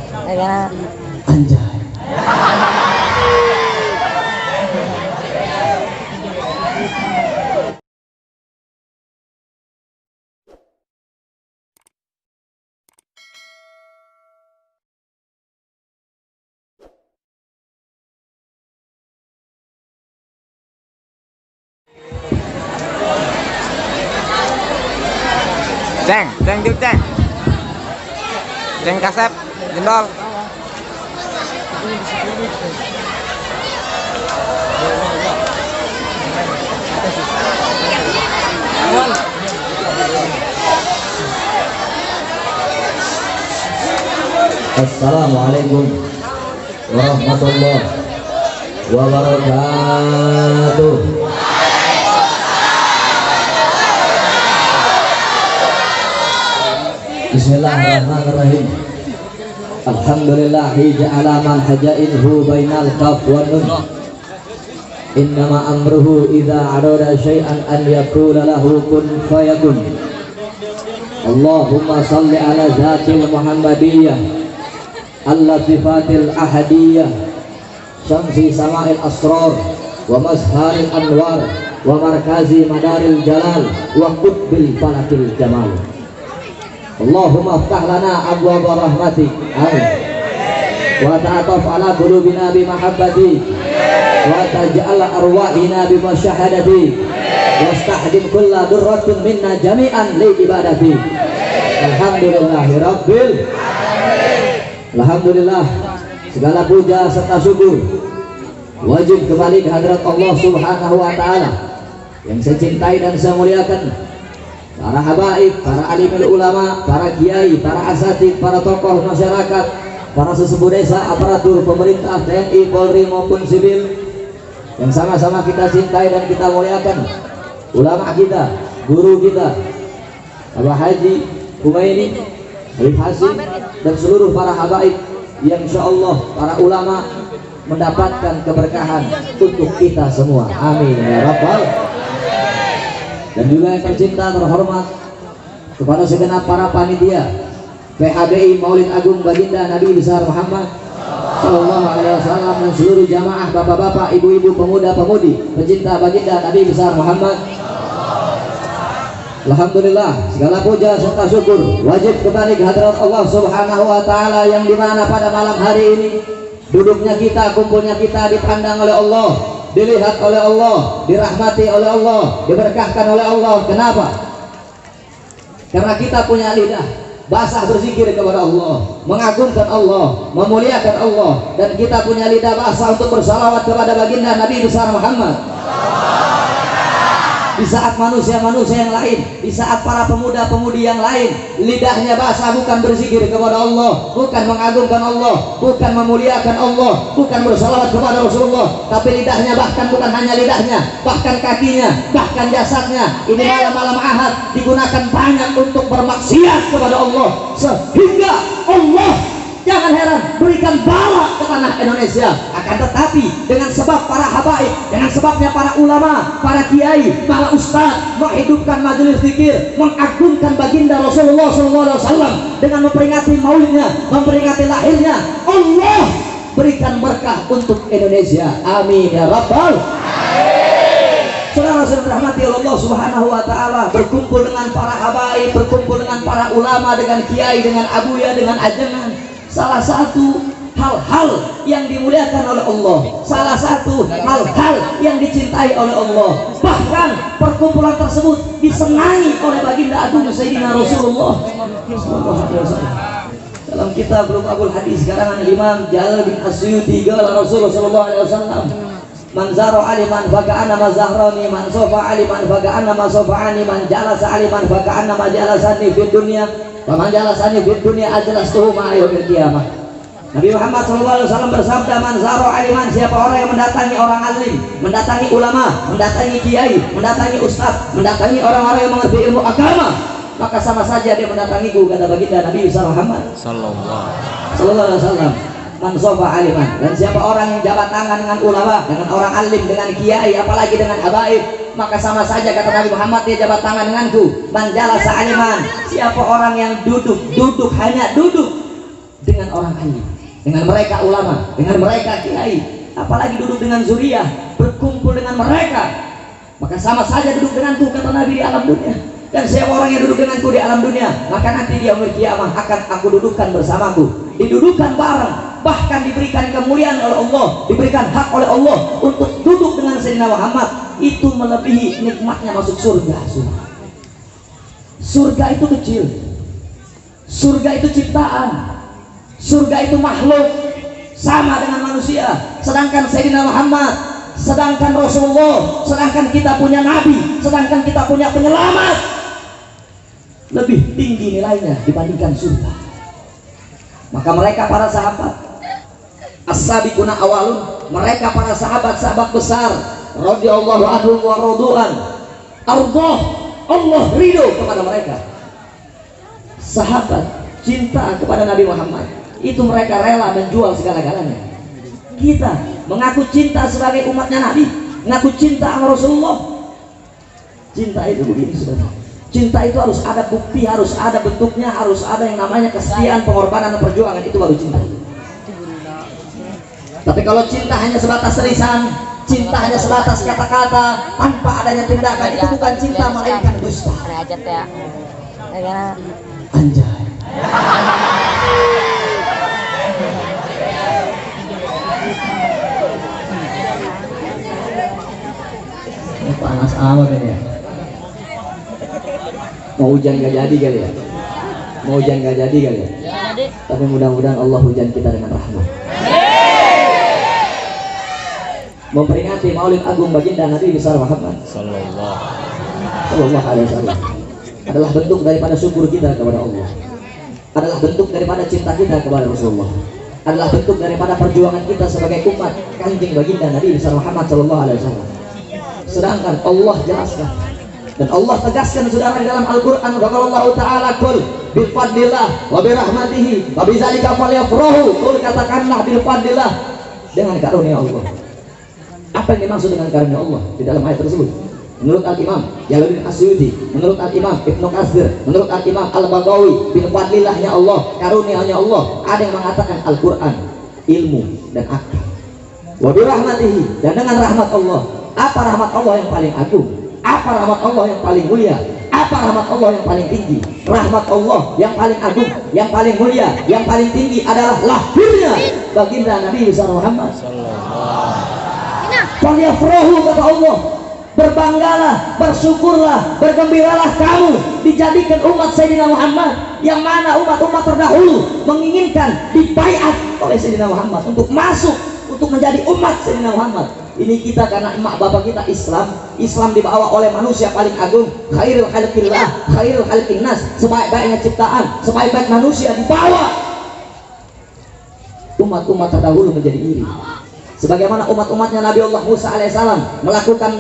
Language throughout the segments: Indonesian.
Anjay. Ceng juk ceng. Ceng kasep, jendol. Assalamualaikum warahmatullahi wabarakatuh. Bismillahirrahmanirrahim. Alhamdulillahi ja'ala man hajainhu bainal qaf wan nun. Innama amruhu idza arada syai'an an yaqula lahu kun fayakun. Allahumma salli ala zatil Muhammadiyah al-latifatil ahadiyah syamsi sama'il asrar wa mazharil anwar wa markazi madaril jalal wa qutbil falakil jamal. Allahumma aftah lana abwaaba rahmatik, amin, wa ta'ataf ala qulubina bi mahabbati wa taj'al arwahina bi masyahadati wastahdim kulla durratin minna jami'an li ibadati. Alhamdulillahi rabbil alamin. Alhamdulillah, segala puja serta syukur wajib kembali ke hadirat Allah Subhanahu wa taala yang saya cintai dan saya muliakan, para habaib, para alimul ulama, para kiai, para asatid, para tokoh masyarakat, para sesepuh desa, aparatur pemerintah, TNI, Polri maupun sipil yang sama-sama kita cintai dan kita muliakan, ulama kita, guru kita, Abah Haji Humaini, Habib Hasim, dan seluruh para habaib yang insyaallah para ulama mendapatkan keberkahan untuk kita semua, amin ya rabbal. Dan juga yang tercinta terhormat kepada segenap para panitia PHBI Maulid Agung Baginda Nabi besar Muhammad Sallallahu Alaihi Wasallam dan seluruh jamaah bapak-bapak, ibu-ibu, pemuda-pemudi pecinta baginda Nabi besar Muhammad. Alhamdulillah, segala puja serta syukur wajib kembali ke hadirat Allah Subhanahu wa taala yang dimana pada malam hari ini duduknya kita, kumpulnya kita dipandang oleh Allah, dilihat oleh Allah, dirahmati oleh Allah, diberkahkan oleh Allah. Kenapa? Karena kita punya lidah basah berzikir kepada Allah, mengagungkan Allah, memuliakan Allah, dan kita punya lidah basah untuk bersalawat kepada baginda Nabi besar Muhammad. Di saat manusia-manusia yang lain, di saat para pemuda-pemudi yang lain lidahnya basah bukan berzikir kepada Allah, bukan mengagungkan Allah, bukan memuliakan Allah, bukan bersalawat kepada Rasulullah, tapi lidahnya, bahkan bukan hanya lidahnya, bahkan kakinya, bahkan jasadnya ini malam-malam Ahad digunakan banyak untuk bermaksiat kepada Allah, sehingga Allah jangan heran berikan bala ke tanah Indonesia. Akan tetapi dengan sebab para habaib, dengan sebabnya para ulama, para kiai, para ustadz menghidupkan majelis zikir, mengagungkan baginda Rasulullah SAW dengan memperingati maulidnya, memperingati lahirnya, Allah berikan berkah untuk Indonesia, amin ya rabbal alamin. Saudara-saudara rahmati Allah Subhanahu wa taala, berkumpul dengan para habaib, berkumpul dengan para ulama, dengan kiai, dengan abuya, dengan ajengan, salah satu hal-hal yang dimuliakan oleh Allah, salah satu hal-hal yang dicintai oleh Allah, bahkan perkumpulan tersebut disenangi oleh baginda agung Sayyidina Rasulullah SAW. Dalam kitab Bulughul Hadis karangan Imam Jalal bin Asyuti, qala Rasulullah SAW, man zara aliman faka'anna ma zahrani, man sofa aliman faka'anna ma sofa'ani, man jalasa aliman faka'anna ma jalasani fid dunya, man jalasani fid dunya ajlastuhu ma yaumil qiyamah. Nabi Muhammad SAW bersabda, man zara aliman, siapa orang yang mendatangi orang alim, mendatangi ulama, mendatangi kiai, mendatangi ustaz, mendatangi orang-orang yang mengerti ilmu agama, maka sama saja dia mendatangiku, kata baginda Nabi Muhammad sallallahu alaihi wasallam. Man sofa aliman, dan siapa orang yang jabat tangan dengan ulama, dengan orang alim, dengan kiai, apalagi dengan habaib, maka sama saja, kata Nabi Muhammad, dia jabat tangan denganku. Man jalasa aliman, siapa orang yang duduk hanya duduk dengan orang alim, dengan mereka ulama, dengan mereka kiai, apalagi duduk dengan zuriyah, berkumpul dengan mereka, maka sama saja duduk denganku, kata Nabi, di alam dunia. Dan siapa orang yang duduk denganku di alam dunia, maka nanti dia umur kiamat akan aku dudukkan bersamaku, didudukan bareng, bahkan diberikan kemuliaan oleh Allah, diberikan hak oleh Allah untuk duduk dengan Sayyidina Muhammad. Itu melebihi nikmatnya masuk surga. Surga itu kecil, surga itu ciptaan, surga itu makhluk sama dengan manusia. Sedangkan Sayyidina Muhammad, sedangkan Rasulullah, sedangkan kita punya Nabi, sedangkan kita punya penyelamat, lebih tinggi nilainya dibandingkan surga. Maka mereka para sahabat as-sabiquna awalun, mereka para sahabat-sahabat besar radhiyallahu anhum wa radu'an, Allah ridho kepada mereka. Sahabat cinta kepada Nabi Muhammad, itu mereka rela menjual segala-galanya. Kita mengaku cinta sebagai umatnya Nabi, mengaku cinta sama Rasulullah. Cinta itu begini, saudara. Cinta itu harus ada bukti, harus ada bentuknya, harus ada yang namanya kesetiaan, pengorbanan, dan perjuangan. Itu baru cinta. Tapi kalau cinta hanya sebatas lisan, cinta hanya sebatas kata-kata tanpa adanya tindakan, itu bukan cinta, melainkan dusta. Anjay. Ini panas amat ini ya. Mau hujan gak jadi kali ya? Mau hujan gak jadi kali ya? Tapi mudah-mudahan Allah hujan kita dengan rahmat. Memperingati Maulid Agung baginda Nabi besar Muhammad Sallallahu Alaihi Wasallam adalah bentuk daripada syukur kita kepada Allah, adalah bentuk daripada cinta kita kepada Rasulullah, adalah bentuk daripada perjuangan kita sebagai umat kanjeng baginda Nabi besar Muhammad Sallallahu Alaihi Wasallam. Sedangkan Allah jelaskan dan Allah tegaskan, saudara, di dalam Al-Quran, Allah Ta'ala kul bifadlillah wa birahmatihi wa bizalika falyafrahu. Kul, katakanlah bifadlillah, dengan karunia Allah. Apa yang dimaksud dengan karunia Allah di dalam ayat tersebut? Menurut Al-Imam Jalaluddin Asyuti, menurut Al-Imam Ibnu Katsir, menurut Al-Imam Al-Baghawi, bifadlillahnya Allah, karunianya Allah. Ada yang mengatakan Al-Quran, ilmu dan akal. Wa birahmatihi, dan dengan rahmat Allah. Apa rahmat Allah yang paling agung? Apa rahmat Allah yang paling mulia? Apa rahmat Allah yang paling tinggi? Rahmat Allah yang paling agung, yang paling mulia, yang paling tinggi adalah lahirnya baginda Nabi besar Muhammad. Falyafrahu, kata Allah, berbanggalah, bersyukurlah, bergembiralah kamu dijadikan umat Sayyidina Muhammad, yang mana umat-umat terdahulu menginginkan dibaiat oleh Sayyidina Muhammad untuk masuk, untuk menjadi umat Sayyidina Muhammad. Ini kita karena emak bapak kita Islam. Islam dibawa oleh manusia paling agung, khairul khalqillah, khairul khalqin nas, sebaik-baiknya ciptaan, sebaik-baik manusia dibawa. Umat-umat terdahulu menjadi iri. Sebagaimana umat-umatnya Nabi Allah Musa alaihissalam melakukan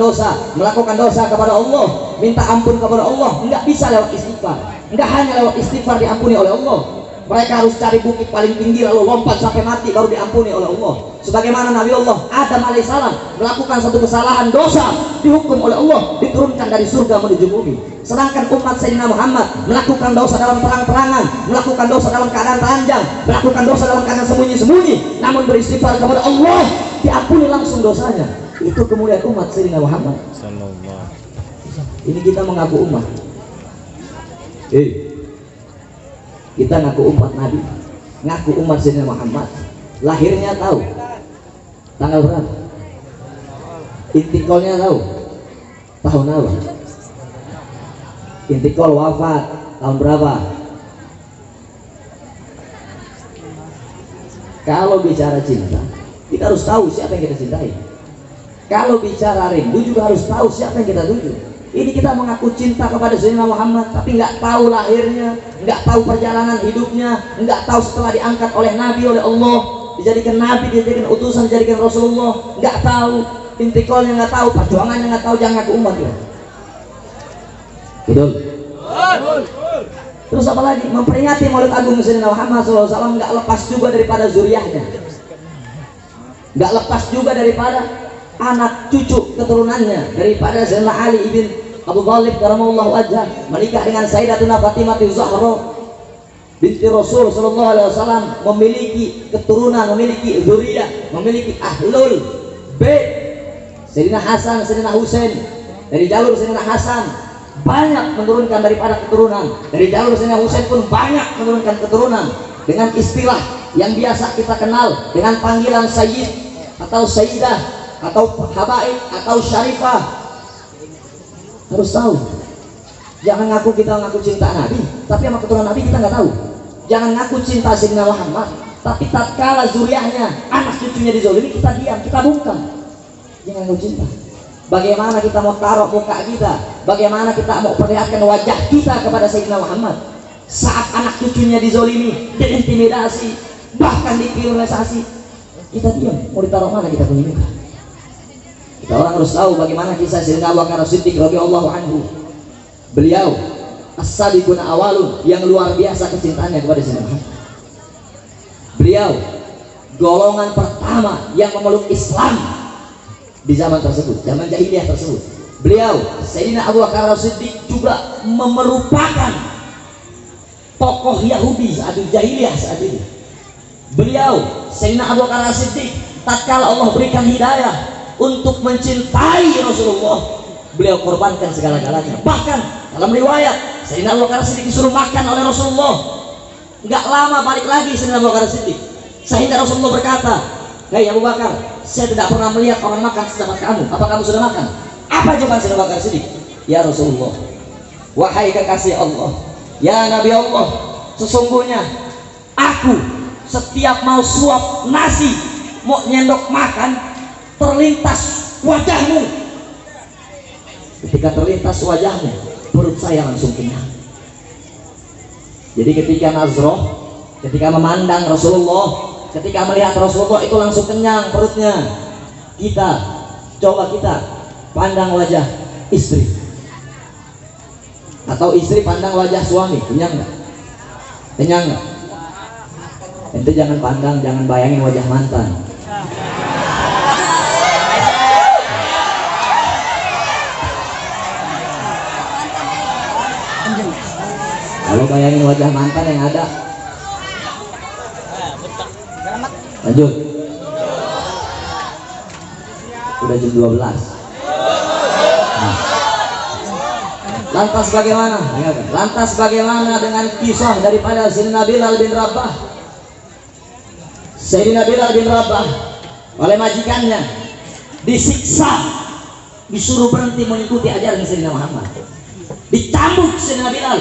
dosa kepada Allah, minta ampun kepada Allah, enggak bisa lewat istighfar, enggak hanya lewat istighfar diampuni oleh Allah. Mereka harus cari bukit paling tinggi lalu lompat sampai mati baru diampuni oleh Allah. Sebagaimana Nabi Allah Adam alaihissalam melakukan satu kesalahan dosa, dihukum oleh Allah, diturunkan dari surga menuju bumi. Sedangkan umat Sayyidina Muhammad melakukan dosa dalam terang-terangan, melakukan dosa dalam keadaan telanjang, melakukan dosa dalam keadaan sembunyi-sembunyi, namun beristighfar kepada Allah, diampuni langsung dosanya. Itu kemuliaan umat Sayyidina Muhammad. Ini kita mengaku umat. Kita ngaku umat Nabi, ngaku umat Sayyidina Muhammad. Lahirnya tahu, tanggal berapa? Intiqolnya tahu, tahun apa? Intiqol wafat tahun berapa? Kalau bicara cinta, kita harus tahu siapa yang kita cintai. Kalau bicara rindu juga harus tahu siapa yang kita tuju. Ini kita mengaku cinta kepada Sayyidina Muhammad, tapi nggak tahu lahirnya, nggak tahu perjalanan hidupnya, nggak tahu setelah diangkat oleh Nabi, oleh Allah, dijadikan Nabi, dijadikan utusan, dijadikan Rasulullah, nggak tahu intiqolnya, nggak tahu perjuangannya, nggak tahu, jangan ngaku umat ya. Betul. Terus apa lagi? Memperingati Maulid Agung Sayyidina Muhammad SAW nggak lepas juga daripada zuriyahnya, nggak lepas juga daripada anak cucu keturunannya, daripada Zainal Ali ibn Abu Thalib karamallahu wajhah menikah dengan Sayyidatuna Fatimah Zahra. binti Rasul sallallahu alaihi wasallam memiliki keturunan, memiliki zuriyah, memiliki ahlul bait. Sayyidina Hasan, Sayyidina Husain, dari jalur Sayyidina Hasan banyak menurunkan daripada keturunan, dari jalur Sayyidina Husain pun banyak menurunkan keturunan dengan istilah yang biasa kita kenal dengan panggilan sayyid atau sayyidah atau habaib atau syarifah. Harus tahu, jangan ngaku kita ngaku cinta Nabi tapi sama keturunan Nabi kita nggak tahu. Jangan ngaku cinta Sayyidina Muhammad tapi tatkala zuriahnya, anak cucunya dizolimi, kita diam, kita bungkam. Jangan ngaku cinta. Bagaimana kita mau taruh muka kita, bagaimana kita mau perlihatkan wajah kita kepada Sayyidina Muhammad saat anak cucunya dizolimi, diintimidasi, bahkan dikriminalisasi, kita diam. Mau ditaruh mana kita punya muka? Kita orang harus tahu bagaimana kisah Sayyidina Abu Bakar Siddiq radhiyallahu anhu. Beliau as-sabiquna awalun, yang luar biasa kecintaannya kepada Sayyidina Muhammad. Beliau golongan pertama yang memeluk Islam di zaman tersebut, zaman jahiliyah tersebut. Beliau Sayyidina Abu Bakar Siddiq juga merupakan tokoh Yahudi saat jahiliyah saat itu. Beliau Sayyidina Abu Bakar Siddiq tatkala Allah berikan hidayah untuk mencintai Rasulullah, beliau korbankan segala-galanya. Bahkan dalam riwayat Sayyidina Abu Bakar Siddiq disuruh makan oleh Rasulullah, nggak lama balik lagi Sayyidina Abu Bakar Siddiq, sehingga Rasulullah berkata, "Hei Abu Bakar, saya tidak pernah melihat orang makan sedapat kamu. Apa kamu sudah makan?" Apa jawaban Sayyidina Abu Bakar Siddiq? "Ya Rasulullah, wahai kekasih Allah, ya Nabi Allah, sesungguhnya aku setiap mau suap nasi, mau nyendok makan, terlintas wajahmu. Ketika terlintas wajahmu, perut saya langsung kenyang." Jadi ketika nazroh, ketika memandang Rasulullah, ketika melihat Rasulullah itu langsung kenyang perutnya. Kita coba kita pandang wajah istri, atau istri pandang wajah suami, kenyang nggak? Kenyang nggak? Itu jangan pandang, jangan bayangin wajah mantan. Kalau bayangin wajah mantan yang ada, lanjut. Udah jam 12. Nah. Lantas bagaimana? Lantas bagaimana dengan kisah daripada Sayyidina Bilal bin Rabah? Sayyidina Bilal bin Rabah oleh majikannya disiksa, disuruh berhenti mengikuti ajaran Sayyidina Muhammad. Dicambuk Sayyidina Bilal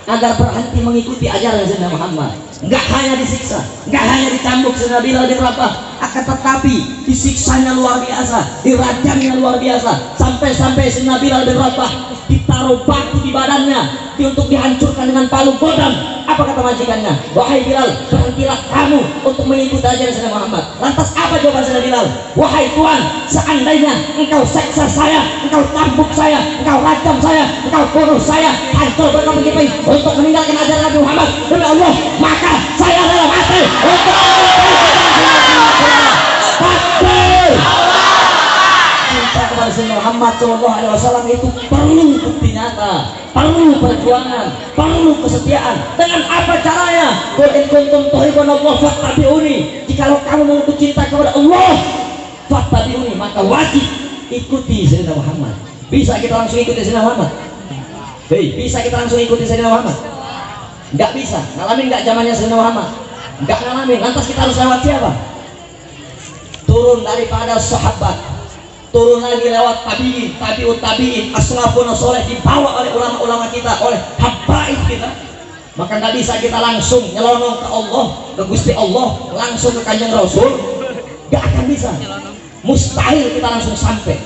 agar berhenti mengikuti ajaran Sayyidina Muhammad. Enggak hanya disiksa, enggak hanya dicambuk Sayyidina Bilal bin Rabah, akan tetapi disiksanya luar biasa, dirajamnya luar biasa, sampai-sampai Sayyidina Bilal bin Rabah ditaruh batu di badannya untuk dihancurkan dengan palu godam. Apa kata majikannya? "Wahai Bilal, berhentilah kamu untuk mengikuti ajaran Sayyidina Muhammad." Lantas apa jawaban Sayyidina Bilal? "Wahai Tuhan, seandainya engkau seksa saya, engkau cambuk saya, engkau rajam saya, engkau bunuh saya, hancur berkamu begitu untuk meninggalkan ajaran Nabi Muhammad, demi Allah, maka saya rela mati untuk takbir." Cinta kepada Sayyidina Muhammad SAW itu perlu bukti nyata, perlu perjuangan, perlu kesetiaan. Dengan apa caranya? Qul in kuntum tuhibbunallah fattabi'uni. Jikalau kamu mengaku cinta kepada Allah, fattabi'uni, maka wajib ikuti Sayyidina Muhammad. Bisa kita langsung ikuti Sayyidina Muhammad? Hei, bisa kita langsung ikuti Sayyidina Muhammad? Enggak bisa. Ngalamin enggak zamannya Sayyidina Muhammad? Enggak ngalamin. Lantas kita harus lewat siapa? Turun daripada sahabat, turun lagi lewat tabi'in, tabi'ut tabi'in, as-salafun as-salih, dibawa oleh ulama-ulama kita, oleh habaib kita. Maka nggak bisa kita langsung nyelonong ke Allah, ke Gusti Allah, langsung ke Kanjeng Rasul. Nggak akan bisa, mustahil kita langsung sampai.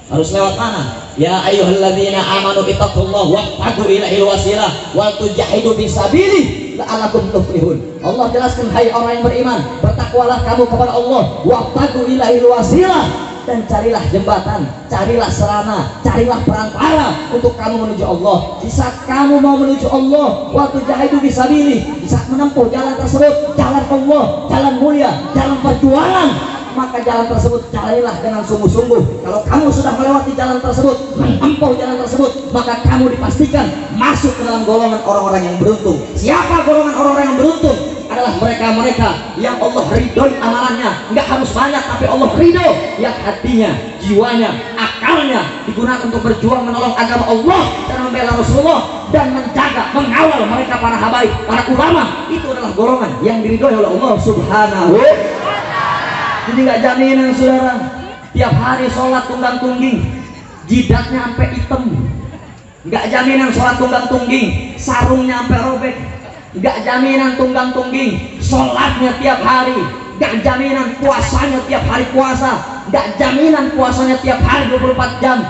Harus lewat mana? Ya ayyuhalladzina amanu ittaqullaha wabtagu ilaihil wasilah wa tujahidu fisabilihi la'allakum tuflihun. Allah jelaskan, hai orang yang beriman, bertakwalah kamu kepada Allah, wabtagu ilaihil wasilah, dan carilah jembatan, carilah sarana, carilah perantara untuk kamu menuju Allah. Di saat kamu mau menuju Allah, waktu jahidu fisabilihi, di saat menempuh jalan tersebut, jalan Allah, jalan mulia, jalan perjuangan, maka jalan tersebut jalanilah dengan sungguh-sungguh. Kalau kamu sudah melewati jalan tersebut, menempuh jalan tersebut, maka kamu dipastikan masuk ke dalam golongan orang-orang yang beruntung. Siapa golongan orang-orang yang beruntung? Adalah mereka-mereka yang Allah ridhoi amalannya. Nggak harus banyak, tapi Allah ridho yang hatinya, jiwanya, akalnya digunakan untuk berjuang menolong agama Allah dan membela Rasulullah dan menjaga, mengawal mereka para habaib, para ulama. Itu adalah golongan yang diridhoi oleh Allah Subhanahu. Jadi nggak jaminan saudara tiap hari sholat tunggang tungging, jidatnya sampai hitam. Nggak jaminan sholat tunggang tungging, sarungnya sampai robek. Gak jaminan tunggang tungging sholatnya tiap hari, gak jaminan puasanya tiap hari puasa, gak jaminan puasanya tiap hari 24 jam,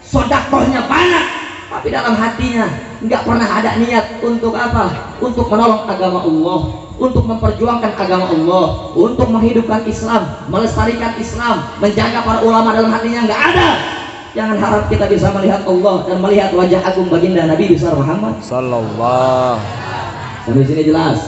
sodakohnya banyak, tapi dalam hatinya gak pernah ada niat untuk apa? Untuk menolong agama Allah, untuk memperjuangkan agama Allah, untuk menghidupkan Islam, melestarikan Islam, menjaga para ulama dalam hatinya gak ada. Jangan harap kita bisa melihat Allah dan melihat wajah agung baginda Nabi besar Muhammad sallallahu. Sampai sini jelas,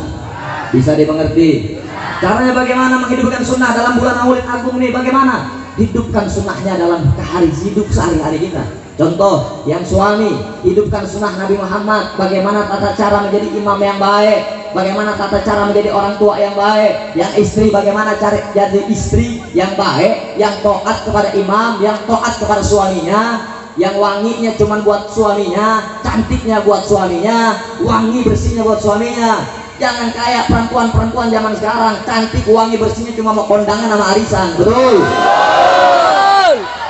bisa dimengerti. Caranya bagaimana menghidupkan sunnah dalam bulan Maulid Agung nih? Bagaimana hidupkan sunnahnya dalam hidup sehari-hari kita? Contoh, yang suami hidupkan sunnah Nabi Muhammad. Bagaimana tata cara menjadi imam yang baik? Bagaimana tata cara menjadi orang tua yang baik? Yang istri bagaimana cara jadi istri yang baik, yang taat kepada imam, yang taat kepada suaminya, yang wanginya cuma buat suaminya, cantiknya buat suaminya, wangi bersihnya buat suaminya. Jangan kayak perempuan-perempuan zaman sekarang, cantik wangi bersihnya cuma mau kondangan sama arisan. Betul?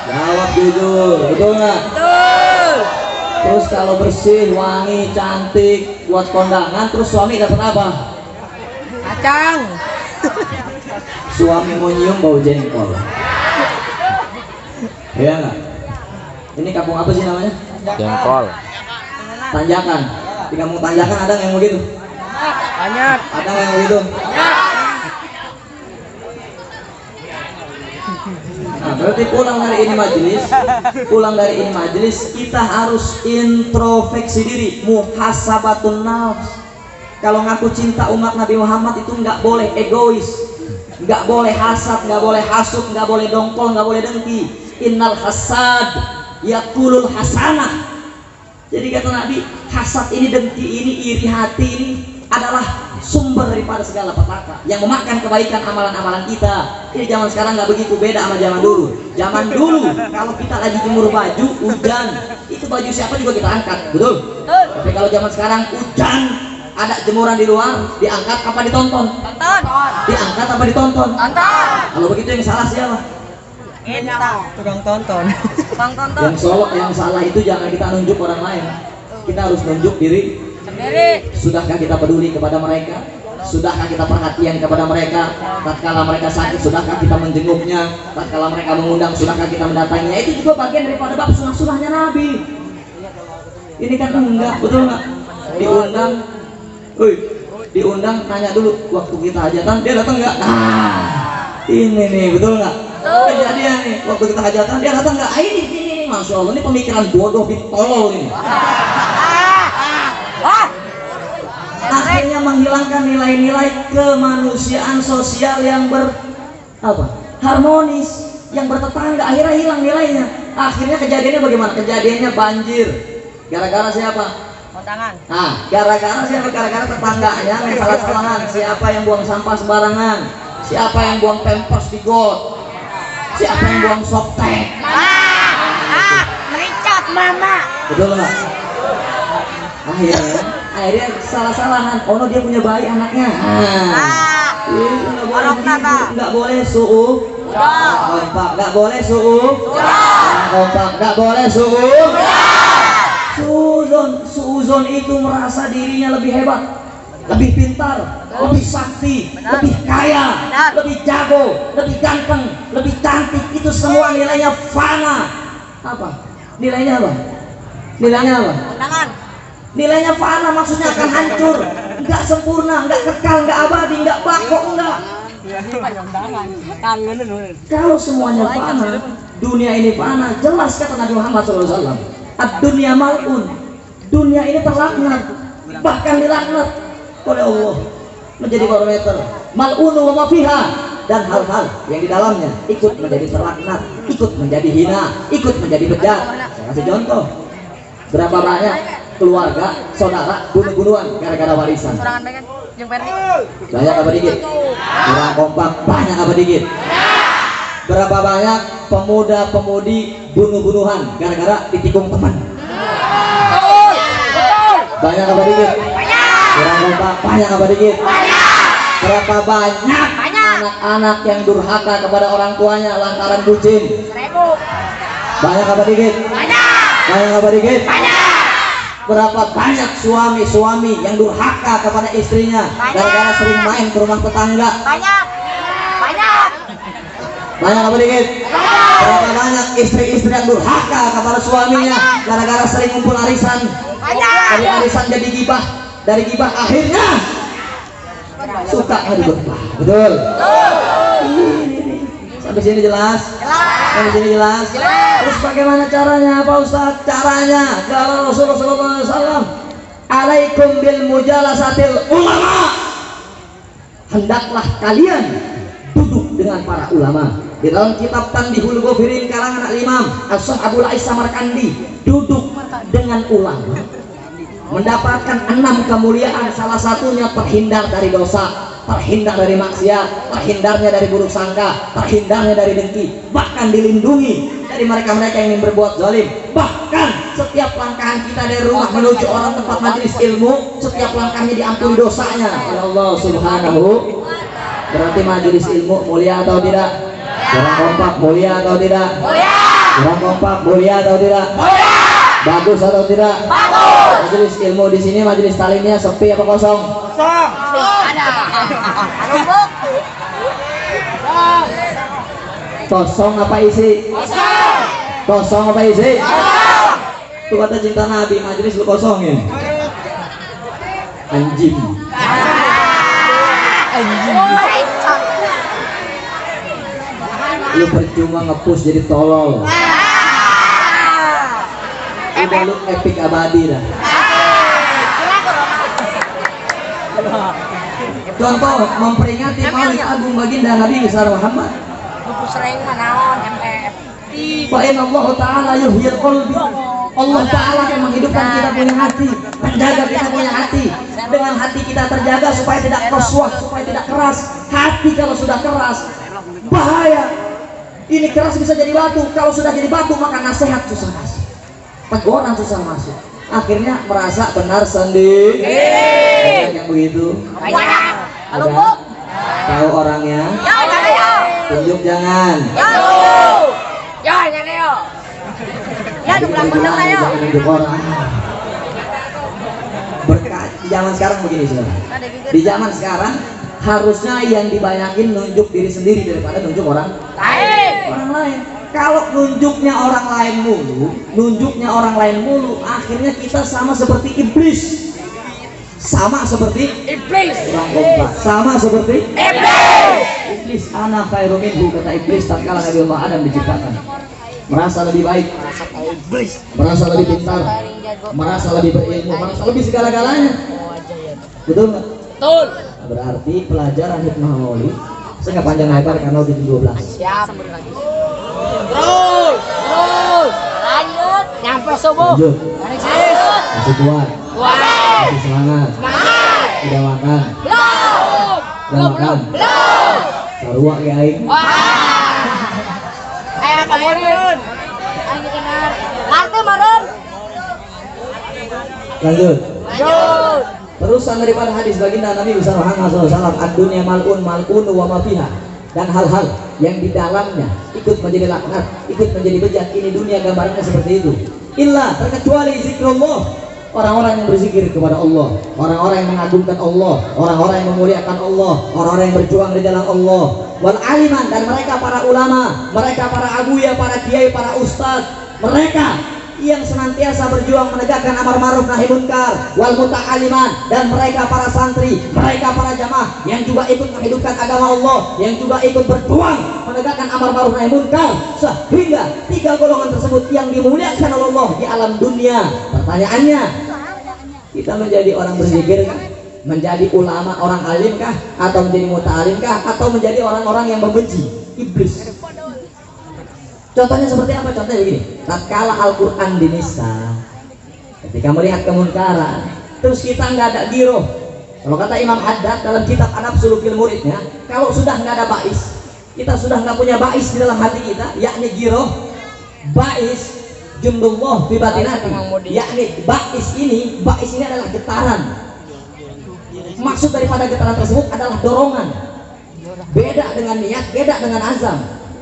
Jawab jujur, betul nggak? Betul. Terus kalau bersih, wangi, cantik buat kondangan, terus suami dapat apa? Kacang. Suami mau nyium bau jengkol. Iya nggak? Ini kampung apa sih namanya? Jengkol. Tanjakan. Di kampung Tanjakan ada yang begitu? Banyak. Ada yang begitu? Nah, berarti pulang dari ini majelis, kita harus introspeksi diri, muhasabatun nafs. Kalau ngaku cinta umat Nabi Muhammad itu nggak boleh egois, nggak boleh hasad, nggak boleh hasut, nggak boleh dongkol, nggak boleh dengki. Innal hasad yakulul hasanah. Jadi kata Nabi, hasad ini, dengki ini, iri hati ini adalah sumber daripada segala petaka yang memakan kebaikan amalan-amalan kita. Ini zaman sekarang nggak begitu, beda sama zaman dulu. Zaman dulu kalau kita lagi jemur baju hujan, itu baju siapa juga kita angkat, betul? Tapi kalau zaman sekarang hujan, ada jemuran di luar, diangkat apa ditonton? Tonton. Diangkat apa ditonton? Tonton. Kalau begitu yang salah siapa? Tukang tonton. Tukang tonton. Yang salah itu jangan kita nunjuk orang lain. Kita harus nunjuk diri Sendiri. Sudahkah kita peduli kepada mereka? Sudahkah kita perhatian kepada mereka? Tatkala mereka sakit, sudahkah kita menjenguknya? Tatkala mereka mengundang, sudahkah kita mendatanginya? Itu juga bagian daripada bab sunnah-sunnahnya Nabi. Ini kan enggak, betul nggak? Diundang, tanya dulu waktu kita hajatan, dia datang nggak? Nah, ini nih, betul nggak? Kejadian nih, waktu kita hajatan, dia datang nggak? Ini, masya Allah, ini pemikiran bodoh bitolol ini. Akhirnya menghilangkan nilai-nilai kemanusiaan sosial yang harmonis, yang bertetangga. Akhirnya hilang nilainya. Akhirnya kejadiannya bagaimana? Kejadiannya banjir. Gara-gara siapa? Kondangan. Nah, gara-gara siapa? Gara-gara tetangganya yang salah-salahan. Siapa yang buang sampah sembarangan? Siapa yang buang pampers di got? Siapa yang buang softtek? Mericat mama. Betul nggak? Akhirnya salah-salahan. Oh no, dia punya bayi anaknya. Nggak boleh suhu. Kompak, nggak boleh suhu. Kompak, nggak boleh suhu. Suuzon itu merasa dirinya lebih hebat, lebih pintar, lebih sakti, lebih kaya, lebih jago, lebih ganteng, lebih cantik. Itu semua nilainya fana. Apa? Nilainya apa? Nilainya apa? Nilainya fana, maksudnya akan hancur, nggak sempurna, nggak kekal, nggak abadi, nggak bako, nggak. Kalau semuanya fana, dunia ini fana, jelas kata Nabi Muhammad SAW. Ad-dunya mal'un, dunia ini terlaknat, bahkan dilaknat oleh Allah, menjadi barometer. Mal'unu wa ma fiha, dan hal-hal yang di dalamnya ikut menjadi terlaknat, ikut menjadi hina, ikut menjadi bejat. Saya kasih contoh, berapa banyak keluarga, saudara bunuh-bunuhan gara-gara warisan. Sorangan pengen jeung Ferdi. Banyak apa dikit? Kurang kompak, banyak apa dikit? Berapa banyak pemuda-pemudi bunuh-bunuhan gara-gara ditikung teman? Banyak apa dikit? Kurang kompak, banyak apa dikit? Berapa banyak anak-anak yang durhaka kepada orang tuanya lantaran bucin? 1000. Banyak apa dikit? Banyak apa dikit? Berapa banyak suami-suami yang durhaka kepada istrinya gara-gara sering main ke rumah tetangga? Banyak. Banyak apa dikit? Berapa banyak istri-istri yang durhaka kepada suaminya gara-gara sering ngumpul arisan? Dari arisan jadi gibah, dari gibah akhirnya suka ngadu berkah. Betul? Sampai sini jelas? Sampai sini jelas? Terus bagaimana caranya Pak Ustaz? Caranya kalau Rasulullah SAW, alaikum bil mujalasatil ulama, hendaklah kalian duduk dengan para ulama. Di dalam kitab Tanbihul Ghafirin karangan Al-Imam As-Sah Abul Ais Samarkandi, duduk dengan ulama mendapatkan 6 kemuliaan. Salah satunya terhindar dari dosa, terhindar dari maksiat, terhindarnya dari buruk sangka, terhindarnya dari dengki, bahkan dilindungi dari mereka-mereka yang ingin berbuat zalim. Bahkan setiap langkahan kita dari rumah menuju orang tempat majelis ilmu, setiap langkahnya diampuni dosanya oleh Allah Subhanahu. Berarti majelis ilmu mulia atau tidak? Kurang kompak, mulia atau tidak? Kurang kompak, mulia atau tidak? Bagus atau tidak? Bagus. Majelis ilmu di sini, majelis talimnya sepi apa kosong? Kosong. Ada. Numpuk. Kosong apa isi? Kosong. Kosong apa isi? Kosong. Itu kata cinta Nabi, majelis lu kosongin. Anjing. Lu percuma ngepush jadi tolol. Udah lu epic abadi dah. Contoh memperingati Maulid Agung baginda Nabi besar Muhammad. Buku sering naon MF. Fa inna Allah Ta'ala yuhyil qalbi. Allah Ta'ala akan menghidupkan kita punya hati, menjaga kita punya hati. Dengan hati kita terjaga supaya tidak koswah, supaya tidak keras. Hati kalau sudah keras bahaya. Ini keras bisa jadi batu. Kalau sudah jadi batu maka nasihat susah masuk, teguran susah masuk. Akhirnya merasa benar sendiri. Banyak yang begitu. Halo, Tahu orangnya? Tunjuk jangan. Ya, Tunjuk orang. Berkat di zaman sekarang begini saudara. Di zaman sekarang harusnya yang dibanyakin nunjuk diri sendiri daripada nunjuk orang lain. Kalau nunjuknya orang lain mulu, akhirnya kita sama seperti iblis. Sama seperti iblis. Kurang kompak. Sama seperti iblis. Iblis ana khairu minhu, kata iblis tatkala Nabi Allah Adam diciptakan. Merasa lebih baik, merasa lebih pintar, merasa lebih berilmu, merasa lebih segala-galanya. Betul nggak? Betul. Berarti pelajaran hikmah maulid saya nggak panjang lebar karena udah 12. Siap. Terus. Lanjut. Nyampe subuh. Lanjut. Lanjut. Masih kuat. Masih semangat. Udah makan. Udah makan. Sarua ya aing. Ayo kamurin. Ayo kenal. Ngerti marun. Lanjut. Terusan daripada hadis baginda Nabi besar Muhammad SAW, ad-dunya mal'un mal'unu wa ma fiha, dan hal-hal yang di dalamnya ikut menjadi laknat, ikut menjadi bejat. Ini dunia gambarnya seperti itu. Illa terkecuali zikrullah, orang-orang yang berzikir kepada Allah, orang-orang yang mengagungkan Allah, orang-orang yang memuliakan Allah, orang-orang yang berjuang di jalan Allah. Wal aliman, dan mereka para ulama, mereka para abuya, para kiai, para ustadz, mereka yang senantiasa berjuang menegakkan amar ma'ruf nahi munkar, wal muta'aliman, dan mereka para santri, mereka para jamaah yang juga ikut menghidupkan agama Allah, yang juga ikut berjuang menegakkan amar ma'ruf nahi munkar, sehingga 3 golongan tersebut yang dimuliakan oleh Allah di alam dunia. Pertanyaannya, kita menjadi orang berzikir kan? menjadi ulama orang alim kah, atau menjadi muta'alim kah, atau menjadi orang-orang yang membenci iblis. Contohnya seperti apa? Contohnya begini, tatkala Al-Quran dinista, ketika melihat kemunkaran, terus kita nggak ada giroh. Kalau kata Imam Haddad dalam kitab An-Nafsul fil Muridnya, kalau sudah nggak ada bais, kita sudah nggak punya bais di dalam hati kita, yakni giroh, bais jundullah fi batinati, yakni bais ini adalah getaran. Maksud daripada getaran tersebut adalah dorongan. Beda dengan niat, beda dengan azam.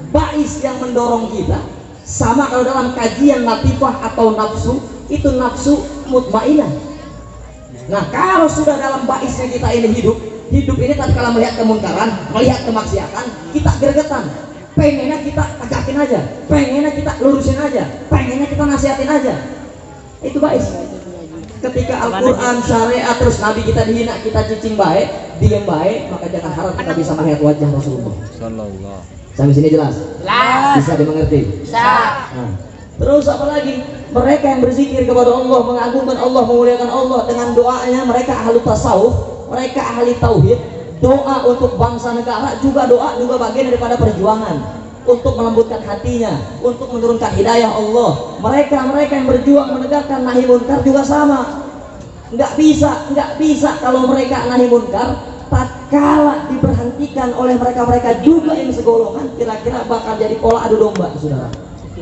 Bais yang mendorong kita sama kalau dalam kajian latifah atau nafsu, itu nafsu mutmainah. Nah, kalau sudah dalam baisnya kita ini hidup ini tatkala melihat kemunkaran, melihat kemaksiatan, kita gregetan. Pengennya kita tegakin aja, pengennya kita lurusin aja, pengennya kita nasihatin aja. Itu bais. Ketika Al-Quran, syariat, terus Nabi kita dihina, kita cicing baik, diem baik, maka jangan harap kita bisa melihat wajah Rasulullah Sallallahu. Sampai sini jelas? Bisa dimengerti? Bisa. Nah, terus apa lagi? Mereka yang berzikir kepada Allah, mengagungkan Allah, memuliakan Allah dengan doanya, mereka ahli tasawuf, mereka ahli tauhid. Doa untuk bangsa negara juga doa juga bagian daripada perjuangan untuk melembutkan hatinya, untuk menurunkan hidayah Allah. Mereka yang berjuang menegakkan nahi munkar juga sama. Nggak bisa kalau mereka nahi munkar tatkala diberhentikan oleh mereka juga yang segolongan, kira-kira bakal jadi pola adu domba, saudara.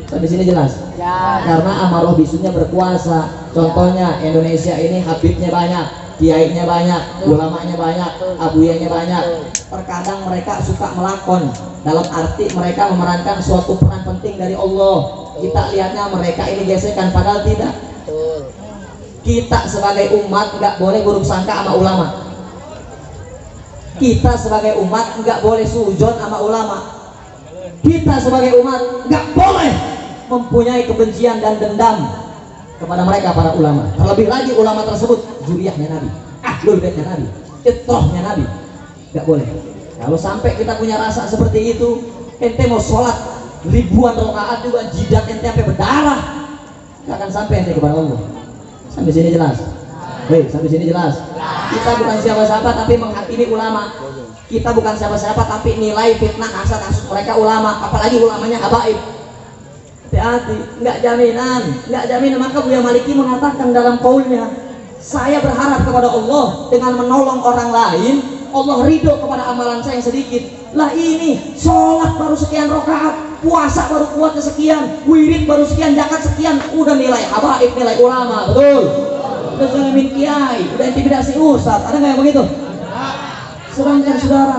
Sampai sini jelas? Ya. Karena amarah bisunya berkuasa. Contohnya Indonesia ini habibnya banyak, kiainya banyak, ulamanya banyak, abuyanya banyak. Terkadang mereka suka melakon dalam arti mereka memerankan suatu peran penting dari Allah. Kita lihatnya mereka ini gesekan, padahal tidak. Kita sebagai umat nggak boleh buruk sangka sama ulama. Kita sebagai umat nggak boleh sujon sama ulama. Kita sebagai umat nggak boleh mempunyai kebencian dan dendam kepada mereka para ulama. Terlebih lagi ulama tersebut zuriyahnya Nabi, ahlul baitnya Nabi, fitrahnya Nabi. Nggak boleh. Kalau sampai kita punya rasa seperti itu, ente mau sholat ribuan rakaat juga jidat ente sampai berdarah, nggak akan sampai ente kepada Allah. Sampai sini jelas? Hei, sampai sini jelas? Kita bukan siapa-siapa tapi menghakimi ulama. Kita bukan siapa-siapa tapi nilai fitnah hasad mereka ulama, apalagi ulamanya habaib. Hati-hati, nggak jaminan. Maka Buya Maliki mengatakan dalam qaulnya, saya berharap kepada Allah dengan menolong orang lain, Allah ridho kepada amalan saya yang sedikit. Lah ini sholat baru sekian rakaat, puasa baru kuatnya sekian, wirid baru sekian, zakat sekian, udah nilai habaib, nilai ulama, betul? Udah zalimin kiai, udah intimidasi ustaz, ada nggak yang begitu? Sedangkan saudara,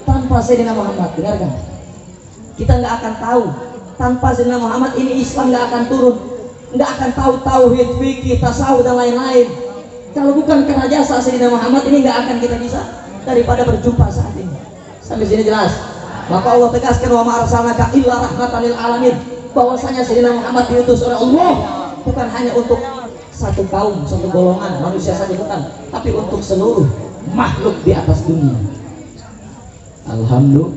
tanpa Sayyidina Muhammad, dengarkan, kita nggak akan tahu. Tanpa Sayyidina Muhammad ini Islam nggak akan turun, nggak akan tahu tauhid, fikih, tasawuf dan lain-lain. Kalau bukan karena jasa Sayyidina Muhammad ini nggak akan kita bisa daripada berjumpa saat ini. Sampai sini jelas? Maka Allah tegaskan wa ma arsalnaka illa rahmatan lil alamin, bahwasanya Sayyidina Muhammad diutus oleh Allah bukan hanya untuk satu kaum, satu golongan manusia saja, bukan, tapi untuk seluruh makhluk di atas dunia. Alhamdulillah,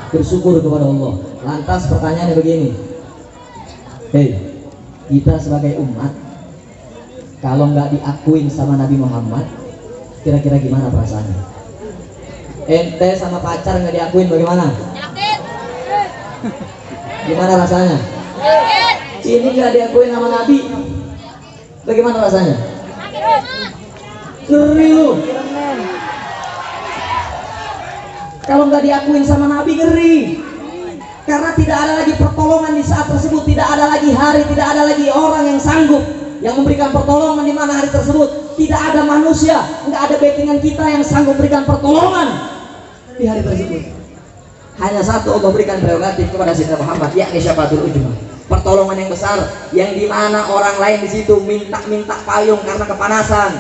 bersyukur kepada Allah. Lantas pertanyaannya begini, hei, kita sebagai umat kalau nggak diakuin sama Nabi Muhammad, kira-kira gimana perasaannya? Ente sama pacar nggak diakuin bagaimana? Gimana rasanya? Ini nggak diakuin sama Nabi, bagaimana rasanya? Ngeri lu. Kalau nggak diakuin sama Nabi, ngeri. Karena tidak ada lagi pertolongan di saat tersebut, tidak ada lagi hari, tidak ada lagi orang yang sanggup yang memberikan pertolongan di mana hari tersebut. Tidak ada manusia, nggak ada backingan kita yang sanggup memberikan pertolongan di hari tersebut. Hanya satu, Allah berikan prerogatif kepada Sayyidina Muhammad, yakni syafaatul ujma, pertolongan yang besar, yang dimana orang lain di situ minta payung karena kepanasan,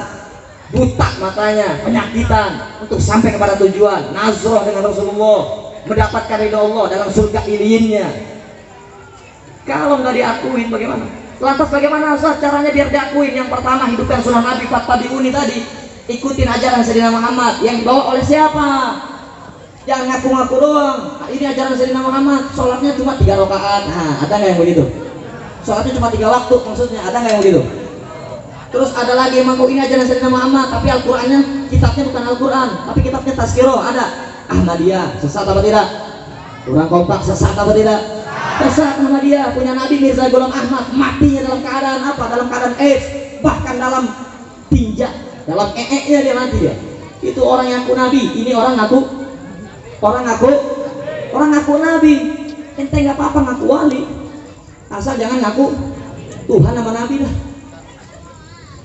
buta matanya, penyakitan, untuk sampai kepada tujuan nazroh dengan Rasulullah, mendapatkan ridho Allah dalam surga iliyinnya. Kalau nggak diakuin bagaimana? Lantas bagaimana Ustaz caranya biar diakuin? Yang pertama, hidupkan sunnah Nabi, fattabi'uni tadi, ikutin ajaran Sayyidina Muhammad yang dibawa oleh siapa? Jangan ngaku-ngaku doang. Ini ajaran Sayyidina Muhammad, sholatnya cuma 3 rakaat. Nah, ada nggak yang begitu? Sholatnya cuma 3 waktu, maksudnya ada nggak yang begitu? Terus ada lagi yang mengaku ini ajaran Sayyidina Muhammad, tapi Al-Qur'annya kitabnya bukan Al-Qur'an, tapi kitabnya Tazkirah. Ada Ahmadiyah, sesat apa tidak? Kurang kompak, sesat apa tidak? Sesat. Ahmadiyah punya Nabi Mirza Ghulam Ahmad, matinya dalam keadaan apa? Dalam keadaan AIDS, bahkan dalam tinja, dalam nya dia mati dia. Itu orang yang ngaku Nabi, ini orang ngaku Nabi. Ente nggak apa-apa ngaku wali, asal jangan ngaku Tuhan sama Nabi dah.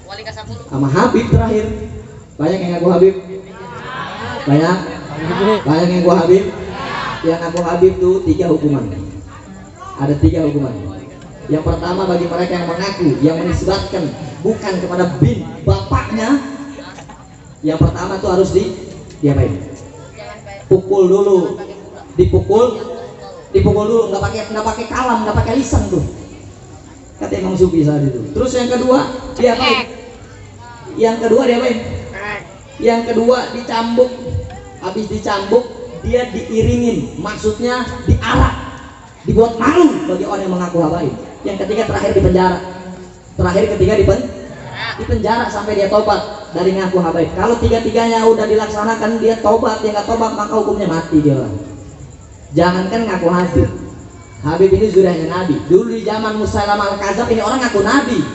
Wali Kasapur. Sama Habib terakhir. Banyak yang ngaku Habib. Banyak yang ngaku Habib. Yang ngaku Habib tuh 3 hukuman. Ada 3 hukuman. Yang pertama bagi mereka yang mengaku, yang menisbatkan bukan kepada bin bapaknya. Yang pertama tuh harus diapain? Pukul dulu. Dipukul dulu, nggak pakai kalam, nggak pakai lisan tuh. Kata Imam Sufi saat itu. Terus yang kedua diapain? Yang kedua dicambuk. Habis dicambuk dia diiringin, maksudnya diarak, dibuat malu bagi orang yang mengaku habaib. Yang ketiga terakhir dipenjara. Dipenjara sampai dia tobat dari ngaku habaib. Kalau 3-tiganya udah dilaksanakan, dia tobat, dia nggak tobat maka hukumnya mati dia orang. Jangankan ngaku Habib. Habib ini zuriyahnya Nabi. Dulu di zaman Musailamah Al-Kadzab ini orang ngaku Nabi.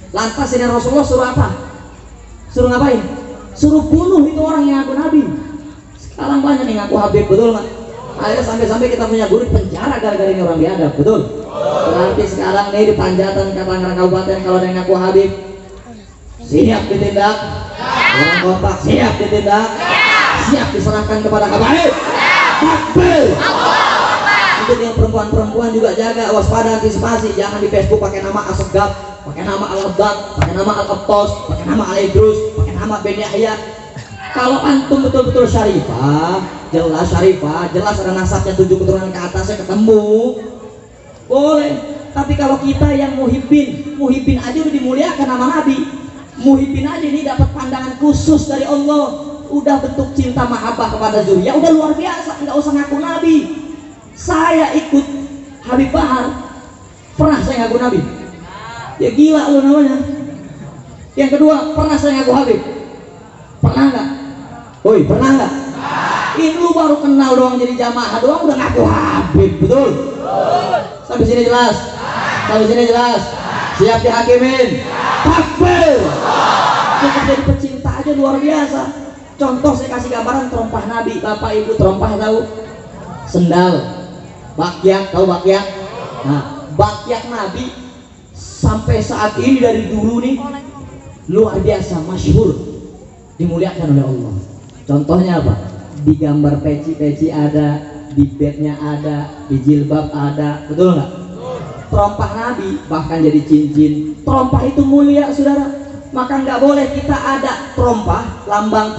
Lantas ini Rasulullah suruh apa? Suruh ngapain? Suruh bunuh itu orang yang ngaku Nabi. Sekarang banyak yang ngaku Habib, betul nggak? Akhirnya sampai kita punya guru penjara gara-gara ini orang biadab, betul? Berarti sekarang nih di Panjatan Tangerang Kabupaten kalau ada yang ngaku Habib, siap ditindak. Orang kompak siap ditindak. Siap diserahkan kepada Habib. Takbir. Untuk yang perempuan juga jaga, waspada, antisipasi. Jangan di Facebook pakai nama Asegab, pakai nama Al-Abad, pakai nama Al-Abtos, pakai nama Al-Idrus, pakai nama Ben Yahya. Kalau antum betul-betul syarifah, jelas ada nasabnya 7 keturunan ke atasnya ketemu, boleh. Tapi kalau kita yang muhibbin aja udah dimuliakan nama Nabi. Muhibbin aja ini dapat pandangan khusus dari Allah. Udah bentuk cinta mahabbah kepada zuriyah, udah luar biasa, nggak usah ngaku Nabi. Saya ikut Habib Bahar, pernah saya ngaku Nabi? Ya gila lu namanya. Yang kedua, pernah saya ngaku Habib? Pernah nggak? Woi, pernah nggak? Ini lu baru kenal doang jadi jamaah doang udah ngaku Habib, betul? Sampai sini jelas? Siap dihakimin? Takbir! Cukup jadi pecinta aja luar biasa. Contoh saya kasih gambaran terompah Nabi. Bapak Ibu terompah tahu? Sendal, bakyak, tahu bakyak? Nah, bakyak Nabi sampai saat ini dari dulu nih luar biasa, masyhur, dimuliakan oleh Allah. Contohnya apa? Di gambar peci ada, di bednya ada, di jilbab ada, betul nggak? Terompah Nabi bahkan jadi cincin. Terompah itu mulia, saudara. Maka nggak boleh kita ada terompah, lambang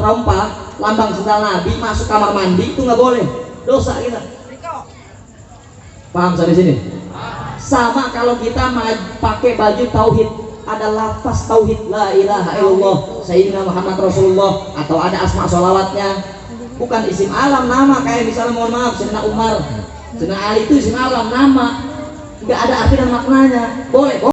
sendal Nabi masuk kamar mandi, itu nggak boleh, dosa kita. Paham sampai sini? Sama kalau kita pakai baju tauhid, ada lafaz tauhid la ilaha illallah sayyidina Muhammad Rasulullah, atau ada asma sholawatnya, bukan isim alam nama kayak misalnya mohon maaf Sayyidina Umar, Sayyidina Ali itu isim alam nama, nggak ada arti dan maknanya, boleh.